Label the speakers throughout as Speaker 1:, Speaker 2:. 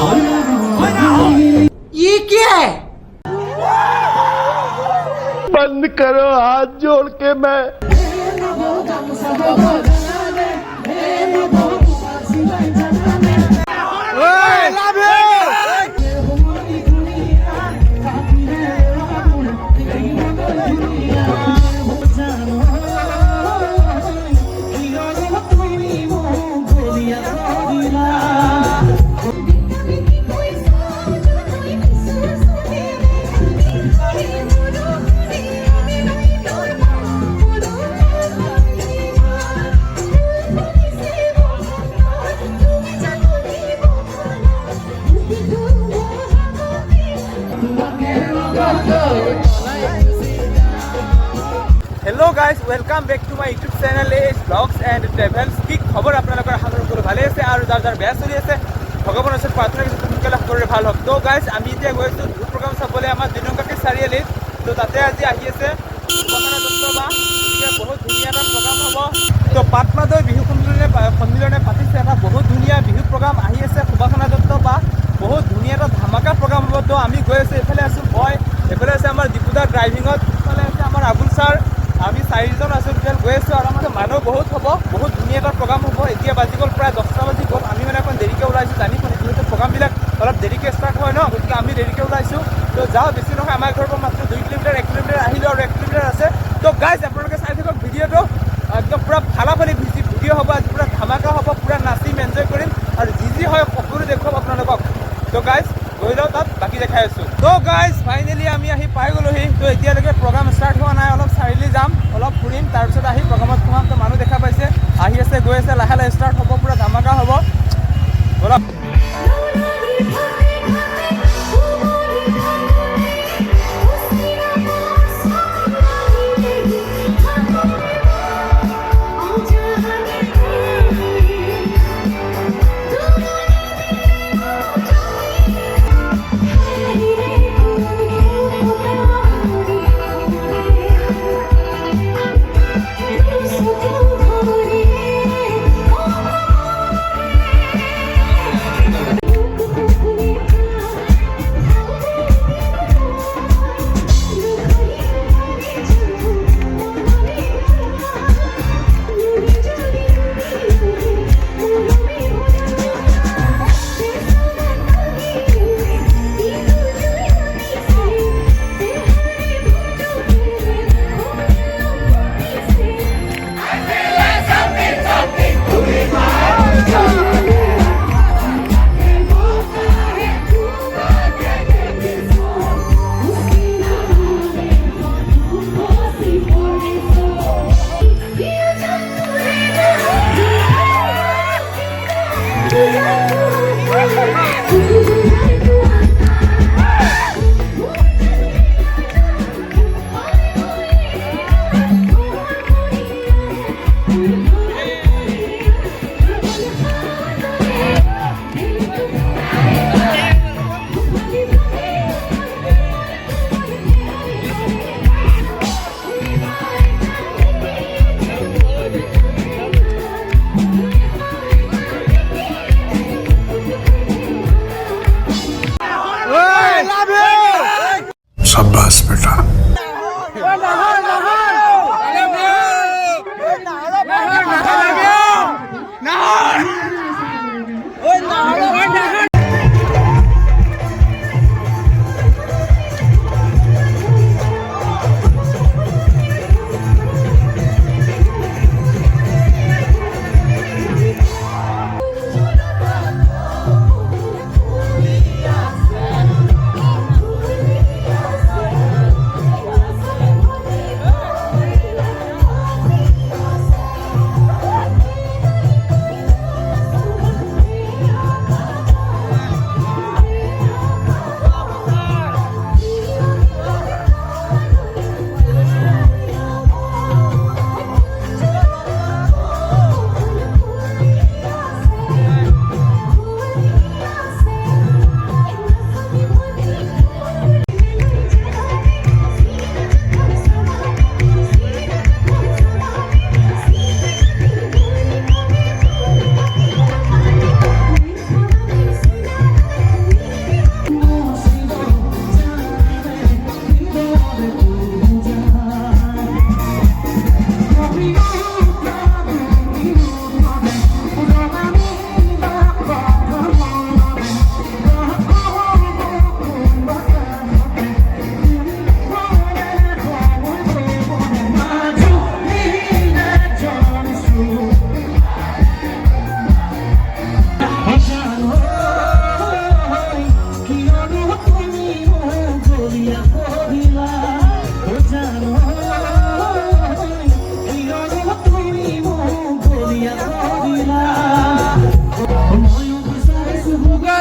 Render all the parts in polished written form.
Speaker 1: ये क्या है?
Speaker 2: बंद करो हाथ जोड़ के मैं
Speaker 3: hello guys welcome back to my YouTube channel एज ब्लग्स एंड ट्रेभेल्स কি খবৰ আপোনালোকৰ সকলো ভালে আছে আৰু যাৰ যাৰ বেয়া চলি আছে ভগৱানৰ ওচৰত প্ৰাৰ্থনা কৰিছোঁ সোনকালে সকলোৰে ভাল হওক তো গাইজ আমি এতিয়া গৈছোঁ প্ৰগ্ৰাম চাবলৈ আমাৰ দিনংকাটি চাৰিআলিত তো তাতে আজি আহি আছে বহুত ধুনীয়া এটা প্ৰগ্ৰাম হ'ব তো পাটমাদৈ বিহু সন্মিলনে পাতিছে এটা বহুত ধুনীয়া বিহু প্ৰগ্ৰাম আহি আছে সুবাসনা দত্ত বা বহুত ধুনীয়া এটা ধামাকা প্ৰগ্ৰাম হ'ব তো আমি গৈ আছোঁ এইফালে আছোঁ মই এইফালে আছে আমাৰ দীপুদা ড্ৰাইভিঙত এইফালে আছে আমাৰ আবুল ছাৰ আমি চাৰিজন আছোঁ টোটেল গৈ আছোঁ আৰু আমাৰ মানুহ বহুত হ'ব বহুত ধুনীয়া এটা প্ৰগ্ৰাম হ'ব এতিয়া বাজি গ'ল প্ৰায় 10টা বাজি গ'ল আমি মানে অকণ দেৰিকৈ ওলাইছোঁ জানি যিহেতু প্ৰগ্ৰামবিলাক অলপ দেৰিকৈ ষ্টাৰ্ট হয় ন গতিকে আমি দেৰিকৈ ওলাইছোঁ তো যাওঁ বেছি নহয় আমাৰ ঘৰৰ পৰা মাত্ৰ 2 কিলোমিটাৰ 1 কিলোমিটাৰ আহিলোঁ আৰু 1 কিলোমিটাৰ আছে তো গাইজ আপোনালোকে চাই থাকক ভিডিঅ'টো একদম পূৰা ফালাফালি ভিডিঅ' হ'ব আজি পূৰা ধামাকা হ'ব পূৰা নাচিম এনজয় কৰিম আৰু যি হয় সকলো দেখুৱাম আপোনালোকক তো গাইজ গৈ যাওঁ তাত বাকী দেখাই আছোঁ তো গাইজ ফাইনেলি আমি আহি পাই গ'লোহি তো এতিয়ালৈকে প্ৰগ্ৰাম ষ্টাৰ্ট হোৱা নাই অলপ চাৰিআলি যাম অলপ ফুৰিম তাৰপিছত আহি প্ৰগ্ৰামত সোমাম তো মানুহ দেখা পাইছে আহি আছে গৈ আছে লাহে লাহে ষ্টাৰ্ট হ'ব পূৰা ধামাকা হ'ব অলপ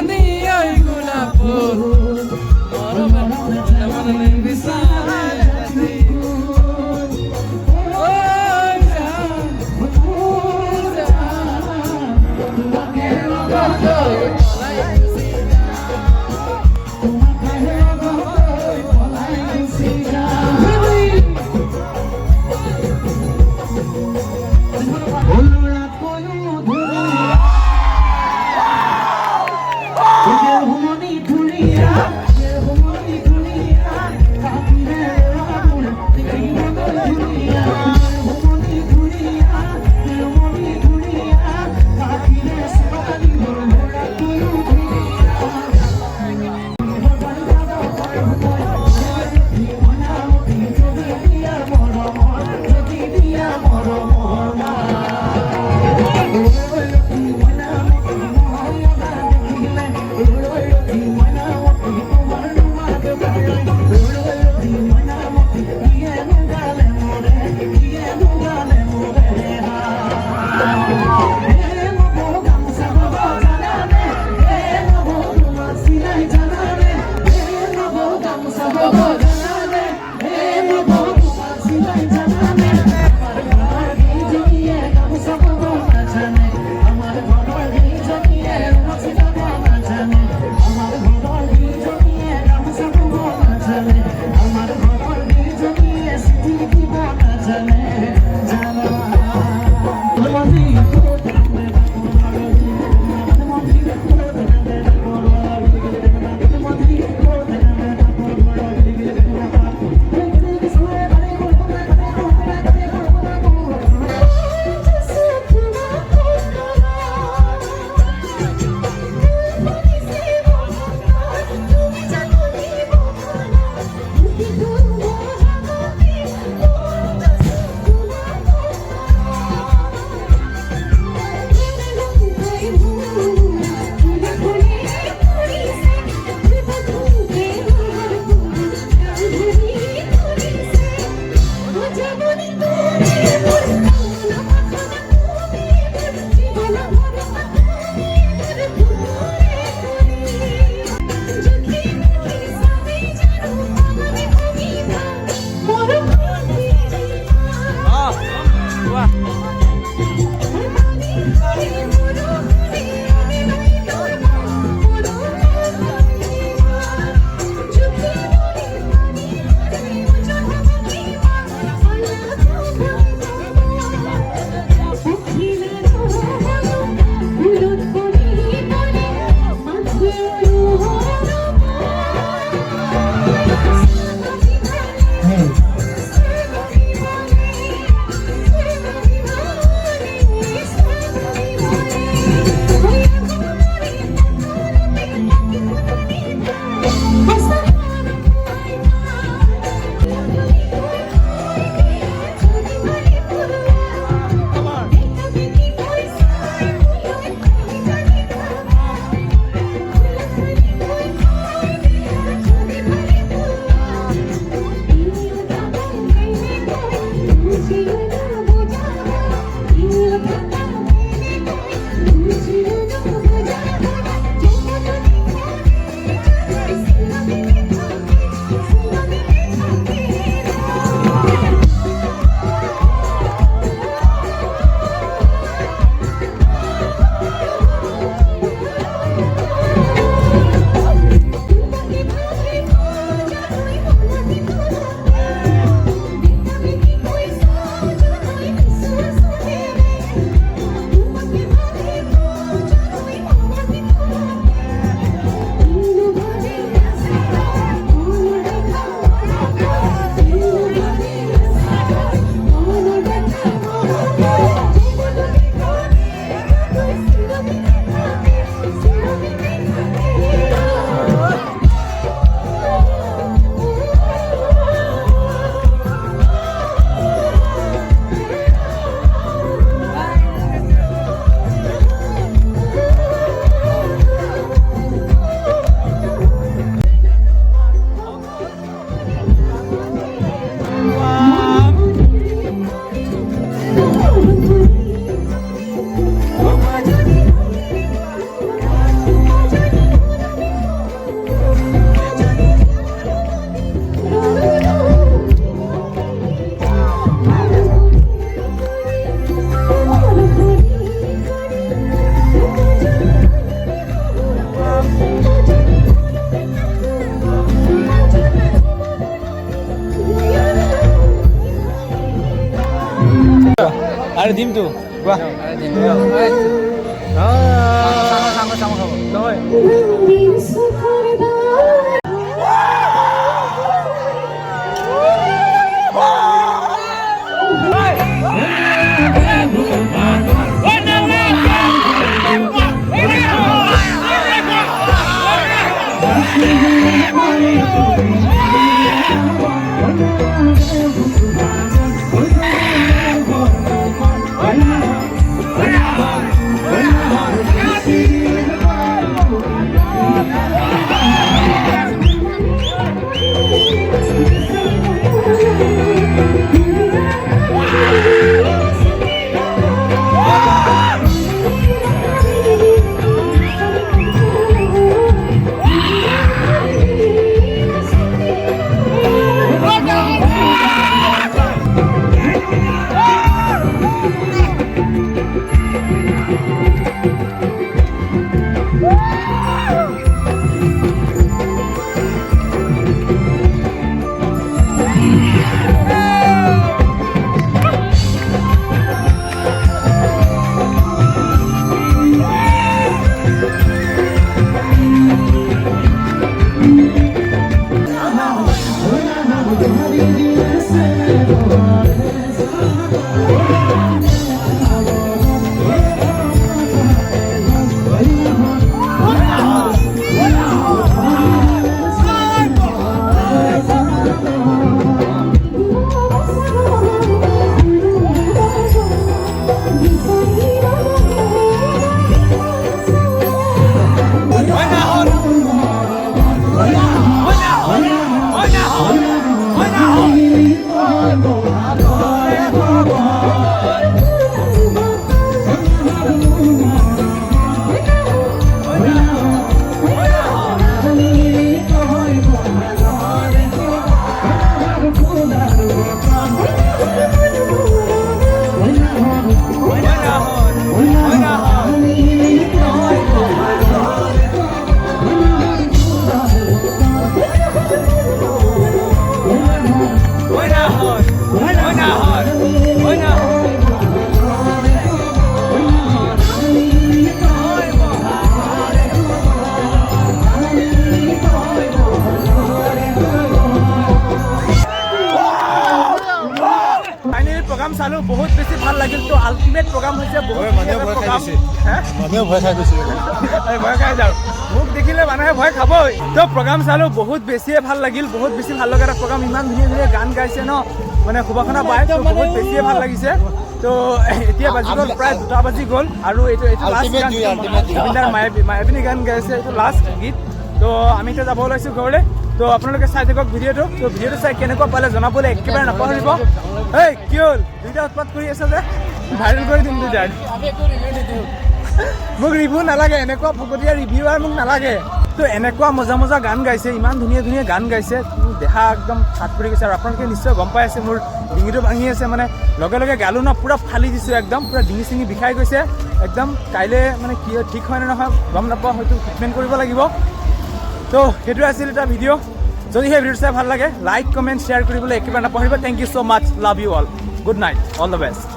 Speaker 4: জানি ওই গোলাপ মরমে মরমে বিচারে ও জান তোমাকে রগতই পলাইছি তোমাকে রগতই পলাইছি
Speaker 3: আৰু দিমটো কোৱা নহয় প্ৰগ্ৰাম চালো বহুত বেছি ভাল লাগিল তো আল্টিমেট প্ৰগ্ৰাম হৈছে বহুত
Speaker 2: মানুহে ভয় খাই গৈছে
Speaker 3: ভয় খাই যাওঁ মোক দেখিলে মানুহে ভয় খাবই তো প্ৰগ্ৰাম চালো বহুত বেছিয়ে ভাল লাগিল বহুত বেছি ভাল লগা এটা প্ৰগ্ৰাম ইমান ধুনীয়া ধুনীয়া গান গাইছে ন মানে সুবাসনা বাই তো বহুত বেছিয়ে ভাল লাগিছে তো এতিয়া বাজি গ'ল প্ৰায় 2টা বাজি গ'ল আৰু এইটো লাষ্ট গান জুবিনদাৰ মায়াবিনী গান গাইছে এইটো লাষ্ট গীত তো আমি এতিয়া যাব ওলাইছোঁ ঘৰলৈ তো আপোনালোকে চাই থাকক ভিডিঅ'টো তো ভিডিঅ'টো চাই কেনেকুৱা পালে জনাবলৈ একেবাৰে নাপাহৰিব এই কি হ'ল দুইটা উৎপাত কৰি আছে যে ভাইৰেল কৰি দিম দুইটা মোক ৰিভিউ নালাগে এনেকুৱা ফকতীয়া ৰিভিউ আৰু মোক নালাগে তো এনেকুৱা মজা মজা গান গাইছে ইমান ধুনীয়া ধুনীয়া গান গাইছে দেহা একদম হাত পৰি গৈছে আৰু আপোনালোকে নিশ্চয় গম পাই আছে মোৰ ডিঙিটো ভাঙি আছে মানে লগে লগে গালো ন পুৰা ফালি দিছোঁ একদম পুৰা ডিঙি চিঙি বিষাই গৈছে একদম কাইলৈ মানে কি ঠিক হয় নে নহয় গম নাপাওঁ হয়তো ট্ৰিটমেণ্ট কৰিব লাগিব তো সেইটোৱে আছিল এটা ভিডিঅ' যদি সেই ভিডিঅ'টো চাই ভাল লাগে লাইক কমেণ্ট শ্বেয়াৰ কৰিবলৈ একেবাৰে নাপাহৰিব thank you so' much love you all good night all the best